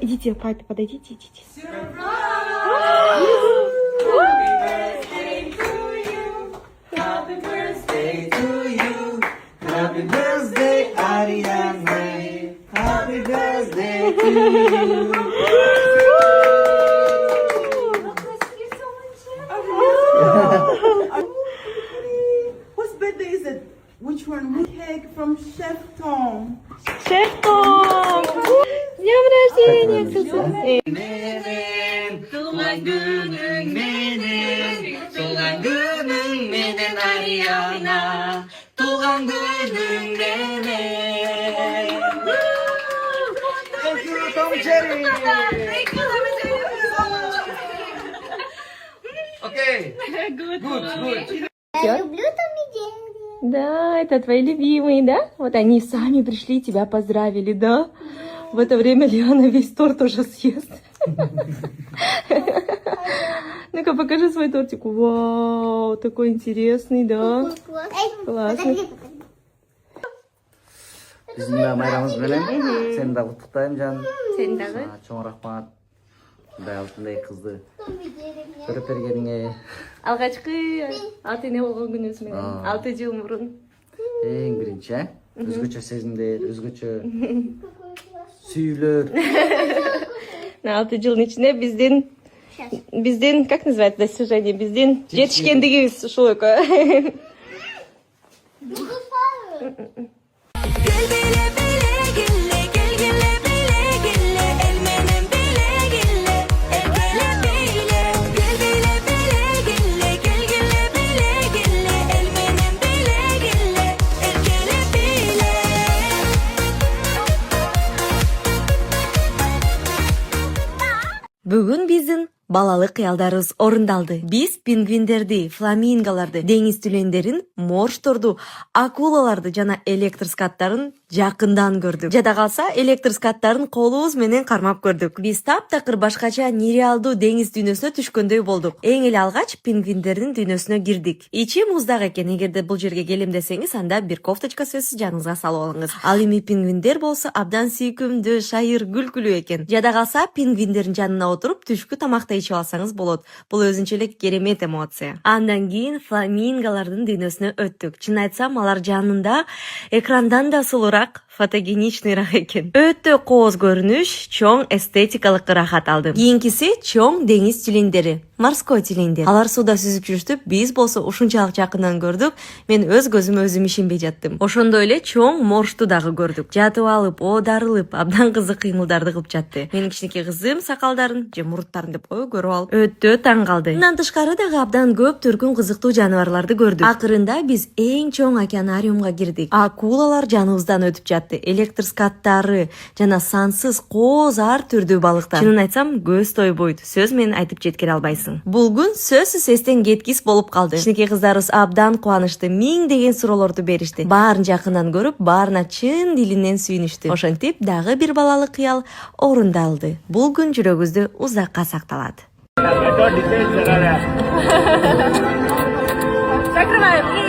Идите, подойдите, идите. Happy birthday to you. Happy birthday, Ariana. Happy birthday to you. Whose birthday is it? Which one? Cake from Chef Tom. Шеф Том! С днем рождения, кızım. Benim, doğan günün benim, doğan günün benim Ariana, doğan günün benim. Thank you, Tom Jerry. Okay. Good. Я люблю Том и Джерри. Да, это твои любимые, да? Вот они сами пришли, тебя поздравили, да? В это время Лиана весь торт уже съест. Ну-ка, покажи свой тортик. Вау, такой интересный, да? Классный. Bizim de bayramımız böyle. Seni de kutlayayım canım. Senin de mi? Çok rahmat. Құдай алтындай қызды көріп бергеніңе Алғашқы ата ене болған күніңіз менен 6 жыл мурун. ең бірінші, өзгөчө сезімдер, өзгөчө сүйүүлөр. 6 жылдын ичинде биздин, как называется достижение, биздин жетишкендигибиз ушул экөө. Бүгүн биздин балалык кыялдарыбыз орундалды. Биз пингвиндерди, фламинголорду, деңиз түлендерин, моржторду, акулаларды жана электр скаттарын жакындан көрдүк. Жада калса электр скаттарын колубуз менен кармап көрдүк. Биз таптакыр башкача нереалдуу деңиз дүйнөсүнө түшкөндөй болдук. Эң эле алгач пингвиндердин дүйнөсүнө кирдик. Ичи муздак экен. Эгерде бул жерге келем десеңиз, анда бир кофточка сөзсүз жаныңызга салып алыңыз. Ал эми пингвиндер болсо абдан сүйкүмдүү, шайыр, күлкүлүү экен. Жада калса пингвиндердин жанына отуруп түшкү тамакты ичип алсаңыз болот. Бул өзүнчө эле керемет эмоция. Андан кийин фламинголордун дүйнөсүнө өттүк. Чын айтсам, алар жанында экрандан да сулуураак, фотогеничныйраак экен. Өтө кооз көрүнүш, чоң эстетикалык ырахат алдым. Кийинкиси чоң деңиз тилендери, морской тилендер. Алар сууда сүзүп жүрүштү, биз болсо ушунчалык жакындан көрдүк. Мен өз көзүмө өзүм ишенбей жаттым. Ошондой эле чоң моржду дагы көрдүк. Жатып алып, оодарылып, абдан кызык кыймылдарды кылып жатты. Менин кичинекей кызым сакалдарын же муруттарын деп коюп көрүп алып өтө таң калды. Мындан тышкары дагы абдан көп төркүн кызыктуу жаныбарларды көрдүк. Акырында биз эң чоң океанариумга кирдик. Акулалар жаныбыздан өтүп жатты. Электр скаттары жана сансыз кооз ар түрдүү балыктар. Чынын айтсам, көз тойбойт. Сөз менен айтып жеткире албайсың. Бул күн сөзсүз эстен кеткис болуп калды. Кичинекей кыздарыбыз абдан кубанычты, миңдеген суроолорду беришти. Баарын жакындан көрүп, баарына чын дилинен сүйүнүштү. Ошентип дагы бир балалык кыял орундалды. Бул күн жүрөгүбүздө узакка сакталат. Закрываем.